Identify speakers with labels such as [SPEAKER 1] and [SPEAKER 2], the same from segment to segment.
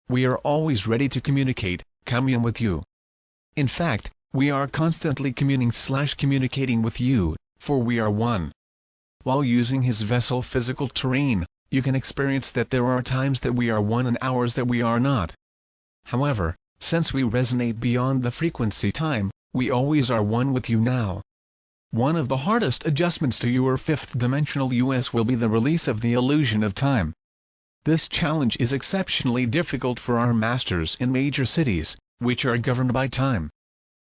[SPEAKER 1] We are always ready to commune with you. In fact, we are constantly communicating with you, for we are one. While using his vessel physical terrain, you can experience that there are times that we are one and hours that we are not. However, since we resonate beyond the frequency time, we always are one with you now. One of the hardest adjustments to your fifth dimensional US will be the release of the illusion of time. This challenge is exceptionally difficult for our masters in major cities, which are governed by time.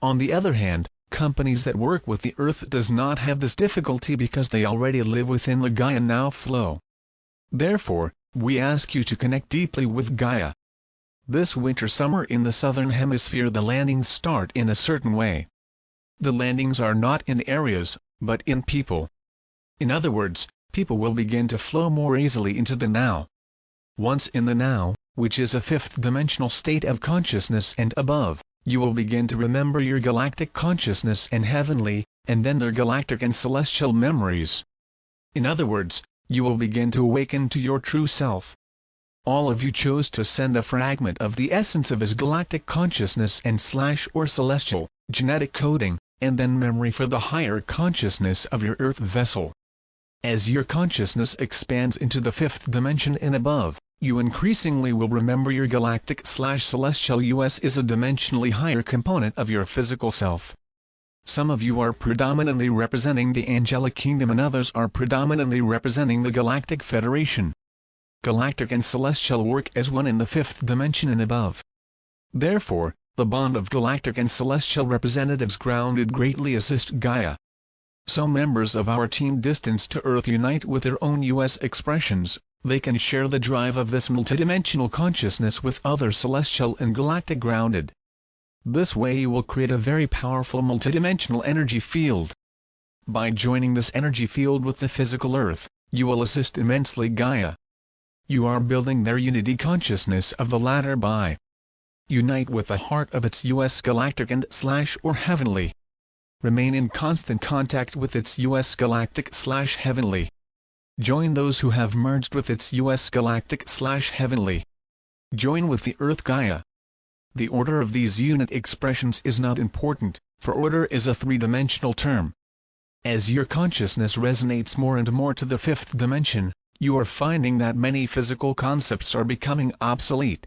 [SPEAKER 1] On the other hand, companies that work with the Earth does not have this difficulty because they already live within the Gaia now flow. Therefore, we ask you to connect deeply with Gaia. This winter-summer in the southern hemisphere the landings start in a certain way. The landings are not in areas, but in people. In other words, people will begin to flow more easily into the now. Once in the now, which is a fifth dimensional state of consciousness and above, you will begin to remember your galactic consciousness and heavenly, and then their galactic and celestial memories. In other words, you will begin to awaken to your true self. All of you chose to send a fragment of the essence of his galactic consciousness and /or celestial, genetic coding, and then memory for the higher consciousness of your Earth vessel. As your consciousness expands into the fifth dimension and above, you increasingly will remember your galactic/celestial US is a dimensionally higher component of your physical self. Some of you are predominantly representing the angelic kingdom and others are predominantly representing the Galactic Federation. Galactic and celestial work as one in the fifth dimension and above. Therefore, the bond of galactic and celestial representatives grounded greatly assist Gaia. So members of our team distance to Earth unite with their own US expressions, they can share the drive of this multidimensional consciousness with other celestial and galactic grounded. This way you will create a very powerful multidimensional energy field. By joining this energy field with the physical Earth, you will assist immensely Gaia. You are building their unity consciousness of the latter by unite with the heart of its US galactic and /or heavenly. Remain in constant contact with its US galactic/heavenly. Join those who have merged with its US galactic/heavenly. Join with the Earth Gaia. The order of these unit expressions is not important, for order is a three-dimensional term. As your consciousness resonates more and more to the fifth dimension, you are finding that many physical concepts are becoming obsolete.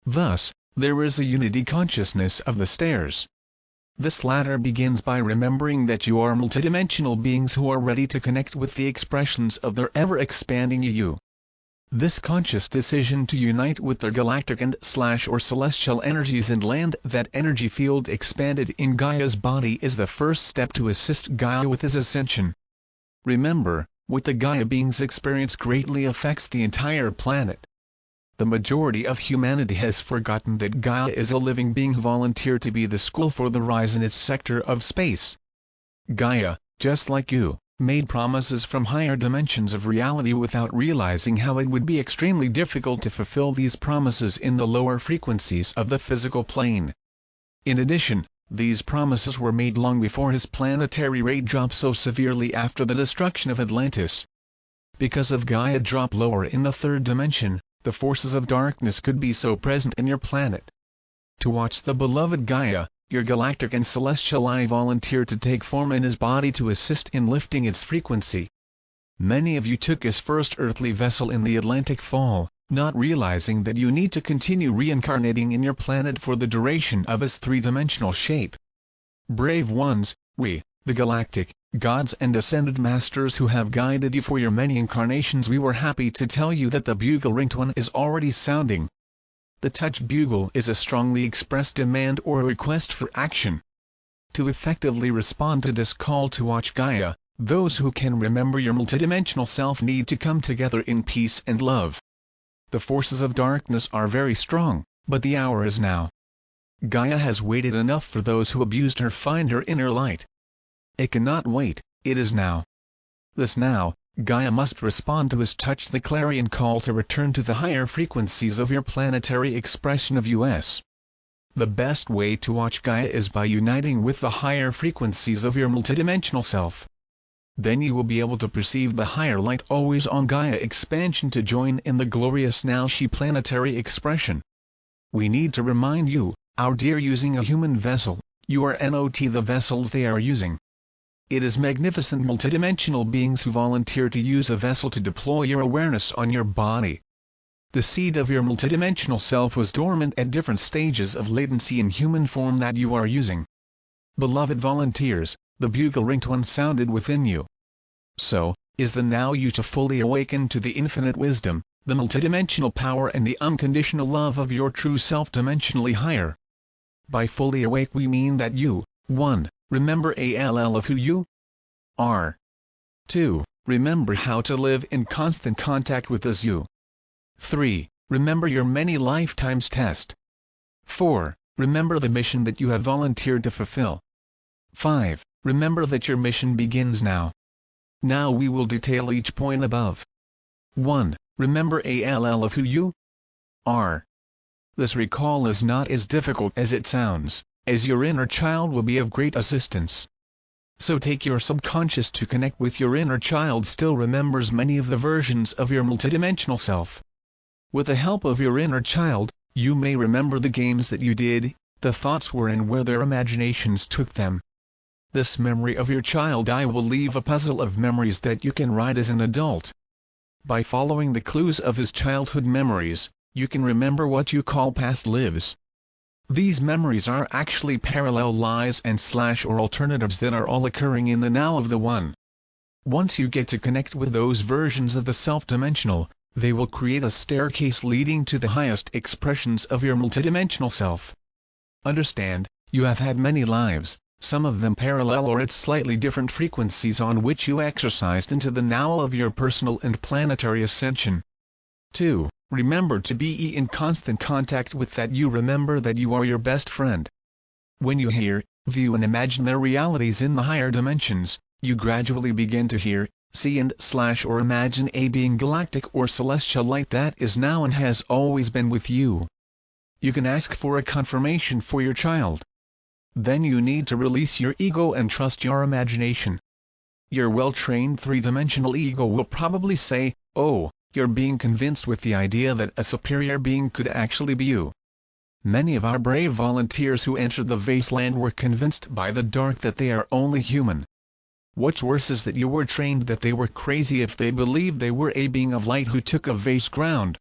[SPEAKER 1] Thus, there is a unity consciousness of the stairs. This latter begins by remembering that you are multidimensional beings who are ready to connect with the expressions of their ever-expanding you. This conscious decision to unite with their galactic and /or celestial energies and land that energy field expanded in Gaia's body is the first step to assist Gaia with his ascension. Remember, what the Gaia beings experience greatly affects the entire planet. The majority of humanity has forgotten that Gaia is a living being who volunteered to be the school for the rise in its sector of space. Gaia, just like you, made promises from higher dimensions of reality without realizing how it would be extremely difficult to fulfill these promises in the lower frequencies of the physical plane. In addition, these promises were made long before his planetary rate dropped so severely after the destruction of Atlantis. Because of Gaia drop lower in the third dimension, the forces of darkness could be so present in your planet. To watch the beloved Gaia, your galactic and celestial I volunteered to take form in his body to assist in lifting its frequency. Many of you took his first earthly vessel in the Atlantic fall, not realizing that you need to continue reincarnating in your planet for the duration of his three-dimensional shape. Brave ones, we, the galactic, gods and ascended masters who have guided you for your many incarnations, we were happy to tell you that the bugle ringtone is already sounding. The touch bugle is a strongly expressed demand or a request for action. To effectively respond to this call to watch Gaia, those who can remember your multidimensional self need to come together in peace and love. The forces of darkness are very strong, but the hour is now. Gaia has waited enough for those who abused her find her inner light. It cannot wait, it is now. This now, Gaia must respond to his touch the clarion call to return to the higher frequencies of your planetary expression of US. The best way to watch Gaia is by uniting with the higher frequencies of your multidimensional self. Then you will be able to perceive the higher light always on Gaia expansion to join in the glorious now she planetary expression. We need to remind you, our dear, using a human vessel, you are not the vessels they are using. It is magnificent multidimensional beings who volunteer to use a vessel to deploy your awareness on your body. The seed of your multidimensional self was dormant at different stages of latency in human form that you are using. Beloved volunteers, the bugle ringtone sounded within you. So, is the now you to fully awaken to the infinite wisdom, the multidimensional power and the unconditional love of your true self dimensionally higher. By fully awake we mean that you, 1. Remember all of who you are. 2. Remember how to live in constant contact with this you. 3. Remember your many lifetimes test. 4. Remember the mission that you have volunteered to fulfill. 5. Remember that your mission begins now. Now we will detail each point above. 1. Remember all of who you are. This recall is not as difficult as it sounds, as your inner child will be of great assistance. So take your subconscious to connect with your inner child still remembers many of the versions of your multidimensional self. With the help of your inner child, you may remember the games that you did, the thoughts were and where their imaginations took them. This memory of your child eye will leave a puzzle of memories that you can write as an adult. By following the clues of his childhood memories, you can remember what you call past lives. These memories are actually parallel lives and / or alternatives that are all occurring in the now of the one. Once you get to connect with those versions of the self-dimensional, they will create a staircase leading to the highest expressions of your multidimensional self. Understand, you have had many lives, some of them parallel or at slightly different frequencies on which you exercised into the now of your personal and planetary ascension. 2. Remember to be in constant contact with that you. Remember that you are your best friend. When you hear, view and imagine their realities in the higher dimensions, you gradually begin to hear, see and / or imagine a being galactic or celestial light that is now and has always been with you. You can ask for a confirmation for your child. Then you need to release your ego and trust your imagination. Your well-trained three-dimensional ego will probably say, oh, you're being convinced with the idea that a superior being could actually be you. Many of our brave volunteers who entered the wasteland were convinced by the dark that they are only human. What's worse is that you were trained that they were crazy if they believed they were a being of light who took a vase ground.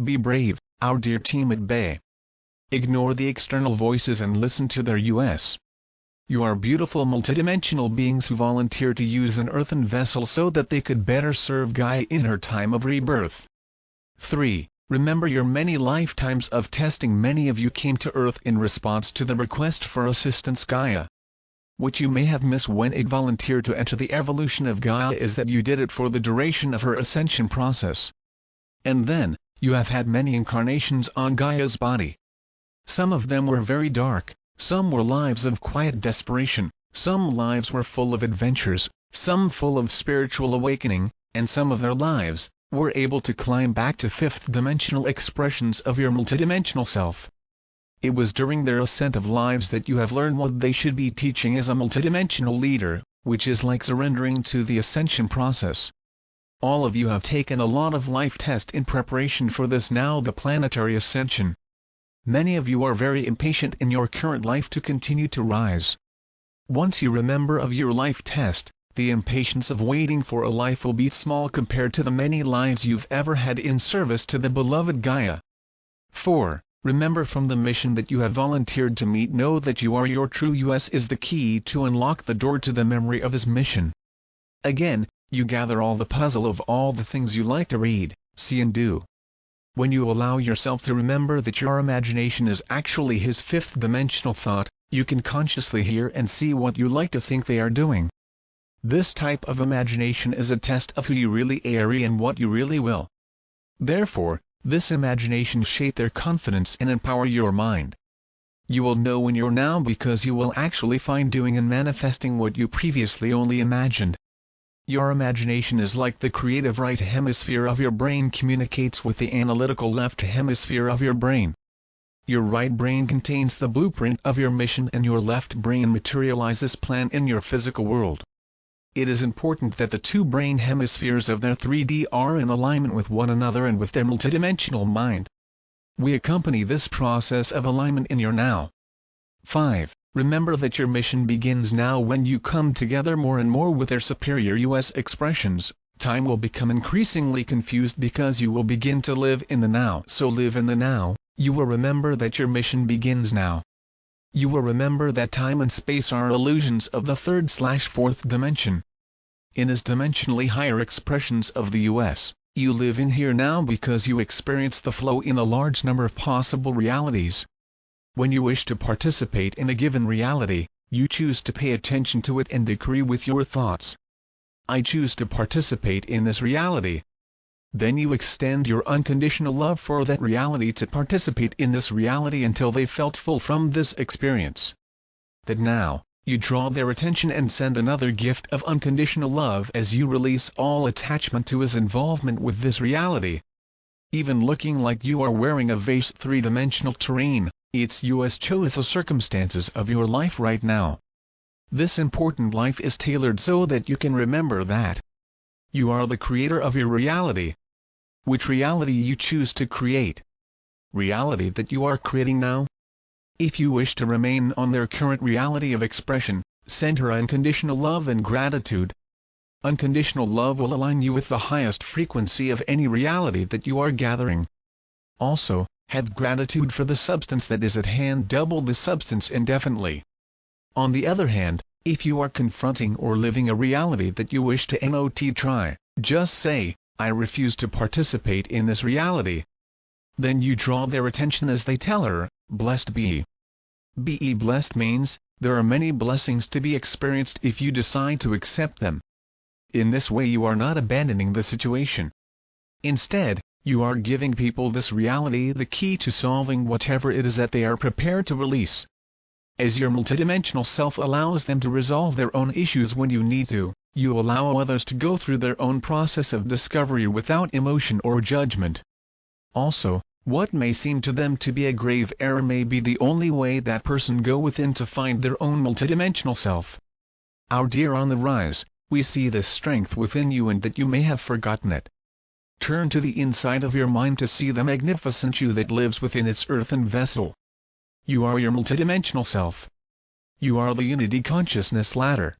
[SPEAKER 1] Be brave, our dear team at bay. Ignore the external voices and listen to their US. You are beautiful multidimensional beings who volunteer to use an earthen vessel so that they could better serve Gaia in her time of rebirth. 3. Remember your many lifetimes of testing. Many of you came to Earth in response to the request for assistance Gaia. What you may have missed when it volunteered to enter the evolution of Gaia is that you did it for the duration of her ascension process. And then, you have had many incarnations on Gaia's body. Some of them were very dark, some were lives of quiet desperation, some lives were full of adventures, some full of spiritual awakening, and some of their lives were able to climb back to fifth-dimensional expressions of your multidimensional self. It was during their ascent of lives that you have learned what they should be teaching as a multidimensional leader, which is like surrendering to the ascension process. All of you have taken a lot of life test in preparation for this now the planetary ascension. Many of you are very impatient in your current life to continue to rise. Once you remember of your life test, the impatience of waiting for a life will be small compared to the many lives you've ever had in service to the beloved Gaia. 4. Remember from the mission that you have volunteered to meet. Know that you are your true US is the key to unlock the door to the memory of his mission. Again, you gather all the puzzle of all the things you like to read, see and do. When you allow yourself to remember that your imagination is actually his fifth-dimensional thought, you can consciously hear and see what you like to think they are doing. This type of imagination is a test of who you really are and what you really will. Therefore, this imagination shape their confidence and empower your mind. You will know when you're now because you will actually find doing and manifesting what you previously only imagined. Your imagination is like the creative right hemisphere of your brain communicates with the analytical left hemisphere of your brain. Your right brain contains the blueprint of your mission and your left brain materializes this plan in your physical world. It is important that the two brain hemispheres of their 3D are in alignment with one another and with their multidimensional mind. We accompany this process of alignment in your now. 5. Remember that your mission begins now. When you come together more and more with their superior US expressions, time will become increasingly confused because you will begin to live in the now. So live in the now. You will remember that your mission begins now. You will remember that time and space are illusions of the 3rd/4th dimension. In as dimensionally higher expressions of the US, you live in here now because you experience the flow in a large number of possible realities. When you wish to participate in a given reality, you choose to pay attention to it and decree with your thoughts, I choose to participate in this reality. Then you extend your unconditional love for that reality to participate in this reality until they felt full from this experience. That now, you draw their attention and send another gift of unconditional love as you release all attachment to his involvement with this reality. Even looking like you are wearing a vase 3-dimensional terrain, it's you as chose the circumstances of your life right now. This important life is tailored so that you can remember that you are the creator of your reality. Which reality you choose to create? Reality that you are creating now? If you wish to remain on their current reality of expression, send her unconditional love and gratitude. Unconditional love will align you with the highest frequency of any reality that you are gathering. Also, have gratitude for the substance that is at hand. Double the substance indefinitely. On the other hand, if you are confronting or living a reality that you wish to not try, just say, I refuse to participate in this reality. Then you draw their attention as they tell her, blessed be. Be blessed means, there are many blessings to be experienced if you decide to accept them. In this way you are not abandoning the situation. Instead, you are giving people this reality, the key to solving whatever it is that they are prepared to release. As your multidimensional self allows them to resolve their own issues when you need to, you allow others to go through their own process of discovery without emotion or judgment. Also, what may seem to them to be a grave error may be the only way that person go within to find their own multidimensional self. Our dear on the rise, we see this strength within you and that you may have forgotten it. Turn to the inside of your mind to see the magnificent you that lives within its earthen vessel. You are your multidimensional self. You are the unity consciousness ladder.